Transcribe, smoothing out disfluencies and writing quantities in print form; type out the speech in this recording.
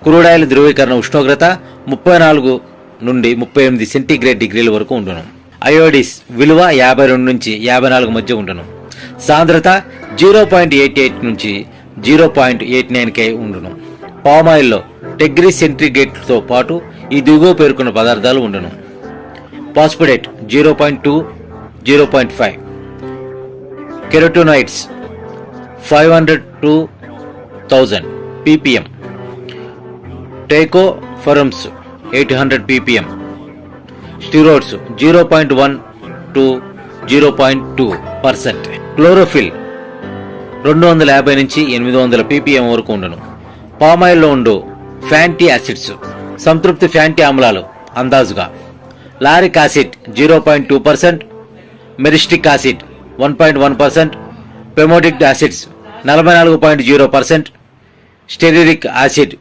Crude oil ధ్రువీకరణ ఉష్ణోగ్రత 34 నుండి 38 సెంటీగ్రేడ్ డిగ్రీల వరకు ఉండును. అయోడిస్ విలువ 52 నుంచి 54 మధ్య ఉండును. సాంద్రత 0.88 నుంచి 0.89K ఉండును. పామాయిల్లో డిగ్రీ సెంటీగ్రేడ్తో పాటు ఈ దిగువ పేర్కొన్న పదార్థాలు ఉండును. పాస్పడేట్ 0.2, 0.5, కెరోటోనైడ్స్ 500 to 1000 ppm, టైకోఫరమ్స్ 800 ppm, steroids 0.1 to 0.2%, chlorophyll 250 నుంచి 800 ppm వరకు ఉండును. పామాయిల్లో ఉండు ఫ్యాటీ యాసిడ్స్ సంతృప్తి ఫ్యాటీ ఆమ్లాలు అందాజుగా lauric acid 0.2%, myristic acid 1.1%, palmitic acids 44.0%, stearic acid